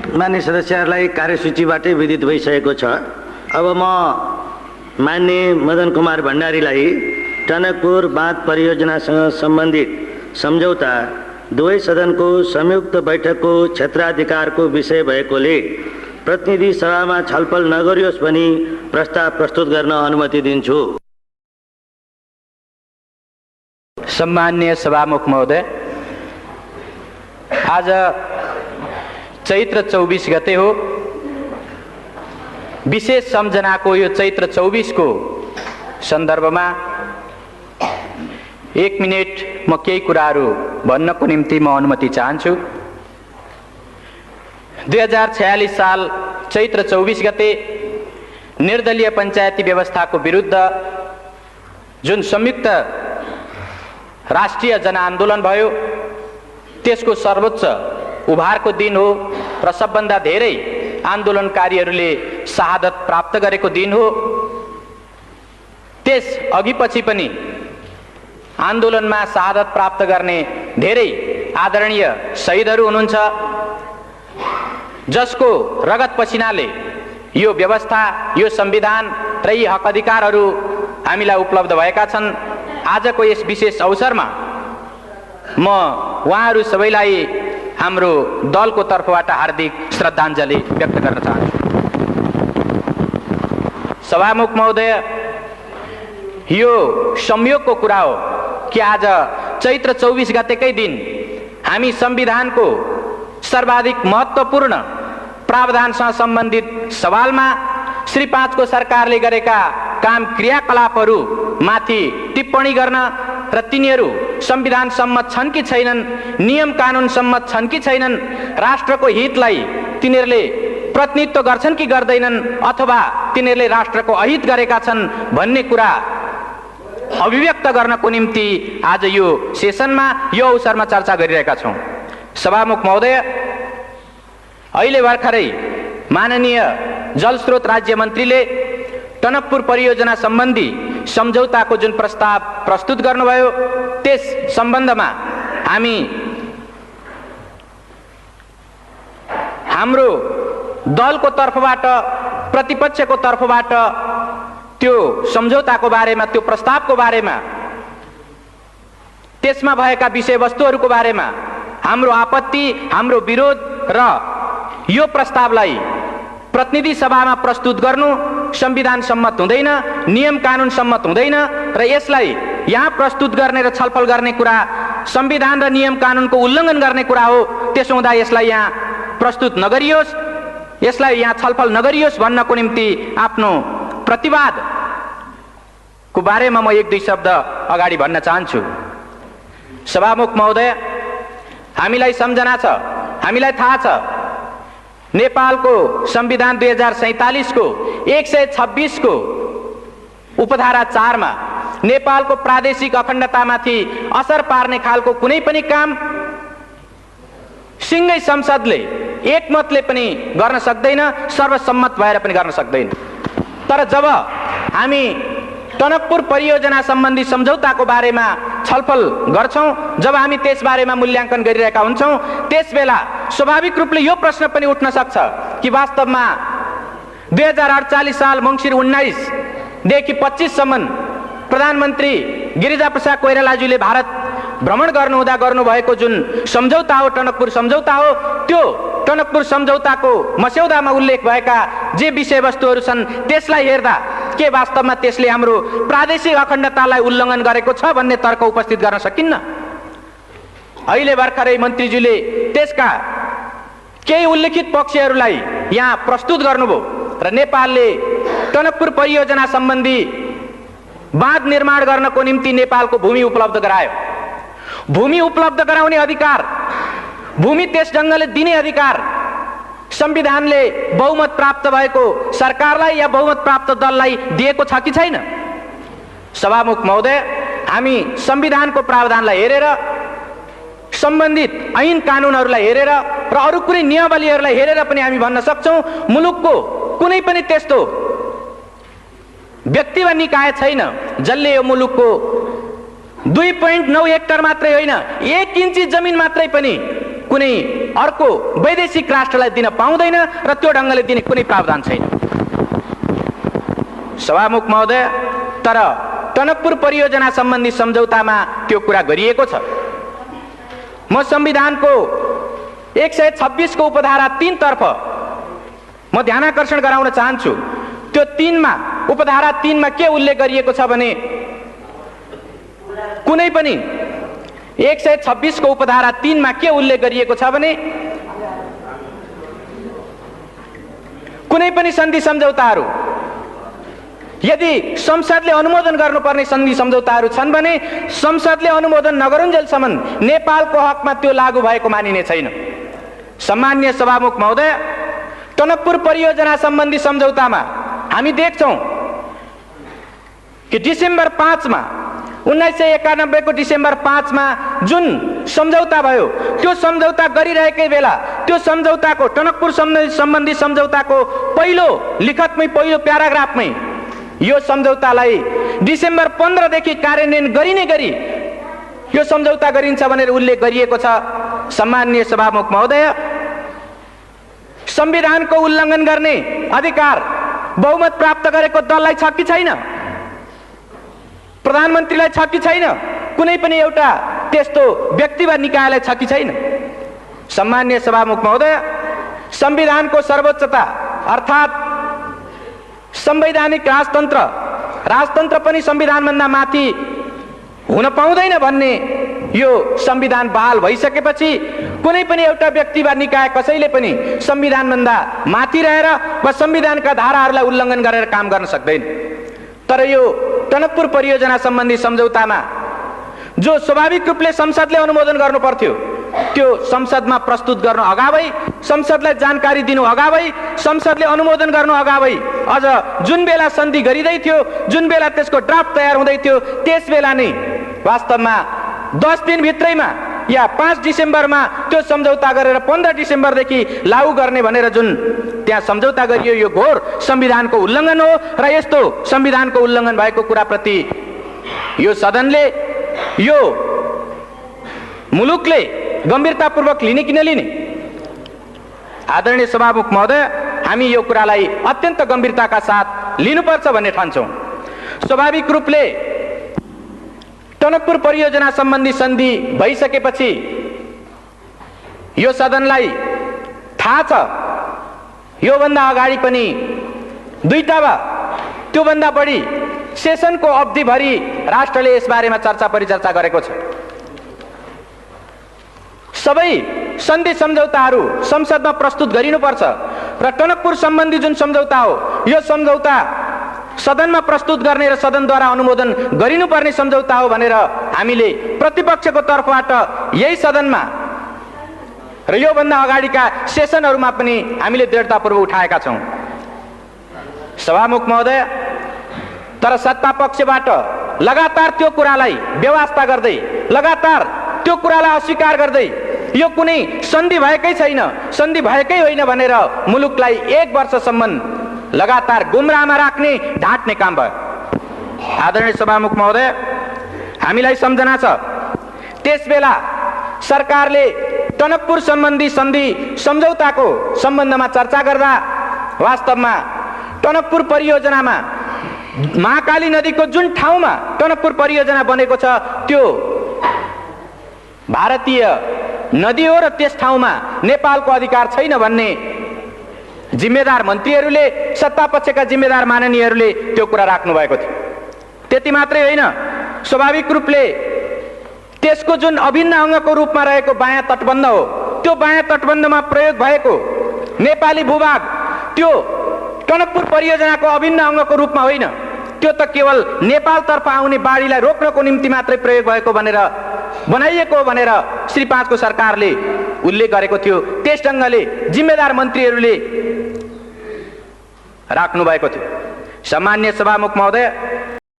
मान्य सदस्यहरूलाई कार्यसूचीबाटै विदित भइसकेको छ। अब म मान्य मदन कुमार भण्डारीलाई टनकपुर बाँध परियोजनासँग सम्बन्धित सम्झौता दुवै सदनको संयुक्त बैठकको क्षेत्राधिकारको विषय भएकोले प्रतिनिधि सभामा छलफल नगरियोस् भनी प्रस्ताव प्रस्तुत गर्न अनुमति दिन्छु। सम्मान्य सभामुख महोदय, आज चैत्र 24 गते हो। विशेष सम्झनाको यो चैत्र 24 को सन्दर्भमा 1 मिनेट म केही कुराहरू भन्नको निम्ति म अनुमति चाहन्छु। 2046 साल चैत्र 24 गते निर्दलीय पञ्चायती व्यवस्थाको विरुद्ध जुन संयुक्त राष्ट्रिय जनआन्दोलन भयो, त्यसको सर्वोच्च उभारको दिन हो र सबभन्दा धेरै आन्दोलनकारीहरूले शहादत प्राप्त गरेको दिन हो। त्यस अघिपछि पनि आन्दोलनमा शहादत प्राप्त गर्ने धेरै आदरणीय शहीदहरू हुनुहुन्छ, जसको रगत पसिनाले यो व्यवस्था, यो संविधान र यी हक अधिकारहरू हामीलाई उपलब्ध भएका छन्। आजको यस विशेष अवसरमा म उहाँहरू सबैलाई हाम्रो दलको तर्फबाट हार्दिक श्रद्धाञ्जली व्यक्त गर्न चाहन्छु। सभामुख महोदय, यो संयोगको कुरा हो कि आज चैत्र 24 गतेकै दिन हामी संविधानको सर्वाधिक महत्त्वपूर्ण प्रावधानसँग सम्बन्धित सवालमा श्री 5 को सरकारले गरेका काम क्रियाकलापहरू माथि टिप्पणी गर्न र तिनीहरू संविधान सम्मत छन् कि छैनन्, नियम कानुन सम्मत छन् कि छैनन्, राष्ट्रको हितलाई तिनीहरूले प्रतिनिधित्व गर्छन् कि गर्दैनन्, अथवा तिनीहरूले राष्ट्रको अहित गरेका छन् भन्ने कुरा अभिव्यक्त गर्नको निम्ति आज यो सेसनमा, यो अवसरमा चर्चा गरिरहेका छौँ। सभामुख महोदय, अहिले भर्खरै माननीय जलस्रोत राज्य मन्त्रीले टनकपुर परियोजना सम्बन्धी सम्झौताको जुन प्रस्ताव प्रस्तुत गर्नुभयो, त्यस सम्बन्धमा हाम्रो दलको तर्फबाट, प्रतिपक्षको तर्फबाट त्यो सम्झौताको बारेमा, त्यो प्रस्तावको बारेमा, त्यसमा भएका विषयवस्तुहरूको बारेमा हाम्रो आपत्ति, हाम्रो विरोध र यो प्रस्तावलाई प्रतिनिधि सभामा प्रस्तुत गर्नु संविधान सम्मत हुँदैन, नियम कानुन सम्मत हुँदैन र यसलाई यहाँ प्रस्तुत गर्ने र छलफल गर्ने कुरा संविधान र नियम कानुनको उल्लङ्घन गर्ने कुरा हो। त्यसो हुँदा यसलाई यहाँ प्रस्तुत नगरियोस्, यसलाई यहाँ छलफल नगरियोस् भन्नको निम्ति आफ्नो प्रतिवादको बारेमा म 1-2 शब्द अगाडि भन्न चाहन्छु। सभामुख महोदय, हामीलाई सम्झना छ, हामीलाई थाहा छ, नेपालको संविधान 2047 को 126 को उपधारा 4 मा नेपालको प्रादेशिक अखण्डतामाथि असर पार्ने खालको कुनै पनि काम सिंगै संसदले एकमतले पनि गर्न सक्दैन, सर्वसम्मत भएर पनि गर्न सक्दैन। तर जब हामी टनकपुर परियोजना सम्बन्धी सम्झौताको बारेमा छलफल गर्छौं, जब हामी त्यस बारेमा मूल्याङ्कन गरिरहेका हुन्छौं, त्यसबेला स्वाभाविक रूपले यो प्रश्न पनि उठ्न सक्छ कि वास्तवमा 2048 साल मङ्सिर 19 देखि 25 सम्म प्रधानमन्त्री गिरिजाप्रसाद कोइरालाज्यूले भारत भ्रमण गर्नुहुँदा गर्नुभएको जुन सम्झौता हो, टनकपुर सम्झौता हो, त्यो टनकपुर सम्झौताको मस्यौदामा उल्लेख भएका जे विषयवस्तुहरू छन् त्यसलाई हेर्दा के वास्तवमा त्यसले हाम्रो प्रादेशिक अखण्डतालाई उल्लङ्घन गरेको छ भन्ने तर्क उपस्थित गर्न सकिन्न। अहिले भर्खरै मन्त्रीज्यूले त्यसका केही उल्लेखित पक्षहरूलाई यहाँ प्रस्तुत गर्नुभयो र नेपालले टनकपुर परियोजना सम्बन्धी बाँध निर्माण गर्नको निम्ति नेपालको भूमि उपलब्ध गरायो। भूमि उपलब्ध गराउने अधिकार, भूमि त्यस ढङ्गले दिने अधिकार संविधानले बहुमत प्राप्त भएको सरकारलाई या बहुमत प्राप्त दललाई दिएको छ कि छैन? सभामुख महोदय, हामी संविधानको प्रावधानलाई हेरेर, सम्बन्धित ऐन कानुनहरूलाई हेरेर र अरू कुनै नियमावलीहरूलाई हेरेर पनि हामी भन्न सक्छौं मुलुकको कुनै पनि त्यस्तो व्यक्ति वा निकाय छैन जसले यो मुलुकको 2.9 हेक्टर मात्रै होइन 1 इन्ची जमिन मात्रै पनि कुनै अर्को वैदेशिक राष्ट्रलाई दिन पाउँदैन र त्यो ढङ्गले दिने कुनै प्रावधान छैन। सभामुख महोदय, तर टनकपुर परियोजना सम्बन्धी सम्झौतामा त्यो कुरा गरिएको छ। म संविधानको 126 को उपधारा 3 तर्फ म ध्यानाकर्षण गराउन चाहन्छु। त्यो 3 मा उपधारा 3 मा के उल्लेख गरिएको छ भने कुनै पनि 126 को उपधारा 3 मा के उल्लेख गरिएको छ भने कुनै पनि सन्धि सम्झौताहरू यदि संसदले अनुमोदन गर्नुपर्ने सन्धि सम्झौताहरू छन् भने संसदले अनुमोदन नगरुन्जेलसम्म नेपालको हकमा त्यो लागू भएको मानिने छैन। सम्माननीय सभामुख महोदय, टनकपुर परियोजना सम्बन्धी सम्झौतामा हामी देख्छौं कि डिसेम्बर 5 मा 1991 को डिसेम्बर 5 मा जुन सम्झौता भयो त्यो सम्झौता गरिरहेकै बेला त्यो सम्झौताको टनकपुर सम्बन्धी सम्झौताको पहिलो लिखतमै पहिलो प्याराग्राफमै यो सम्झौतालाई डिसेम्बर 15 देखि कार्यान्वयन गरिने गरी यो सम्झौता गरिन्छ भनेर उल्लेख गरिएको छ। सम्माननीय सभामुख महोदय, संविधानको उल्लङ्घन गर्ने अधिकार बहुमत प्राप्त गरेको दललाई छ कि छैन? प्रधानमन्त्रीलाई छ कि छैन? कुनै पनि एउटा त्यस्तो व्यक्ति वा निकायलाई छ कि छैन? सम्माननीय सभामुख महोदय, संविधानको सर्वोच्चता अर्थात् संवैधानिक राजतन्त्र पनि संविधानभन्दा माथि हुन पाउँदैन भन्ने यो संविधान बहाल भइसकेपछि कुनै पनि एउटा व्यक्ति वा निकाय कसैले पनि संविधानभन्दा माथि रहेर वा संविधानका धाराहरूलाई उल्लङ्घन गरेर काम गर्न सक्दैन। तर यो टनकपुर परियोजना सम्बन्धी सम्झौतामा जो स्वाभाविक रूपले संसदले अनुमोदन गर्नु पर्थ्यो त्यो संसदमा प्रस्तुत गर्नु अगावै, संसदलाई जानकारी दिनु अगावै, संसदले अनुमोदन गर्नु अगावै, अझ जुन बेला सन्धि गरिँदै थियो, जुन बेला त्यसको ड्राफ्ट तयार हुँदै थियो, त्यस बेला नै वास्तवमा 10 दिन भित्रैमा या 5 डिसेम्बरमा त्यो सम्झौता गरेर 15 डिसेम्बरदेखि लागू गर्ने भनेर जुन त्यहाँ सम्झौता गरियो यो घोर संविधानको उल्लङ्घन हो र यस्तो संविधानको उल्लङ्घन भएको कुराप्रति यो सदनले, यो मुलुकले गम्भीरतापूर्वक लिने कि नलिने? आदरणीय सभामुख महोदय, हामी यो कुरालाई अत्यन्त गम्भीरताका साथ लिनुपर्छ भन्ने ठान्छौँ। स्वाभाविक रूपले टनकपुर परियोजना सम्बन्धी सन्धि भइसकेपछि यो सदनलाई थाहा छ योभन्दा अगाडि पनि 2टा वा त्योभन्दा बढी सेसनको अवधिभरि राष्ट्रले यसबारेमा चर्चा परिचर्चा गरेको छ। सबै सन्धि सम्झौताहरू संसदमा प्रस्तुत गरिनुपर्छ र टनकपुर सम्बन्धी जुन सम्झौता हो यो सम्झौता सदनमा प्रस्तुत गर्ने र सदनद्वारा अनुमोदन गरिनुपर्ने सम्झौता हो भनेर हामीले प्रतिपक्षको तर्फबाट यही सदनमा र योभन्दा अगाडिका सेसनहरूमा पनि हामीले दृढतापूर्वक उठाएका छौँ। सभामुख महोदय, तर सत्ता पक्षबाट लगातार त्यो कुरालाई बेवास्ता गर्दै, लगातार त्यो कुरालाई अस्वीकार गर्दै यो कुनै सन्धि भएकै छैन, सन्धि भएकै होइन भनेर मुलुकलाई 1 वर्षसम्म लगातार गुमराहमा राख्ने, ढाँट्ने काम भयो। आदरणीय सभामुख महोदय, हामीलाई सम्झना छ त्यसबेला सरकारले टनकपुर सम्बन्धी सन्धि सम्झौताको सम्बन्धमा चर्चा गर्दा वास्तवमा टनकपुर परियोजनामा महाकाली नदीको जुन ठाउँमा टनकपुर परियोजना बनेको छ त्यो भारतीय नदी हो र त्यस ठाउँमा नेपालको अधिकार छैन भन्ने जिम्मेदार मन्त्रीहरूले, सत्ता पक्षका जिम्मेदार माननीयहरूले त्यो कुरा राख्नु भएको थियो। त्यति मात्रै होइन, स्वाभाविक रूपले त्यसको जुन अभिन्न अङ्गको रूपमा रहेको बायाँ तटबन्ध हो त्यो बायाँ तटबन्धमा प्रयोग भएको नेपाली भूभाग त्यो टनकपुर परियोजनाको अभिन्न अङ्गको रूपमा होइन, त्यो त केवल नेपालतर्फ आउने बाढीलाई रोक्नको निम्ति मात्रै प्रयोग भएको भनेर बनाइएको भनेर श्री 5 को सरकारले उल्लेख गरेको थियो। त्यस ढङ्गले जिम्मेदार मन्त्रीहरूले राख्नु भएको थियो। सम्माननीय सभामुख महोदय,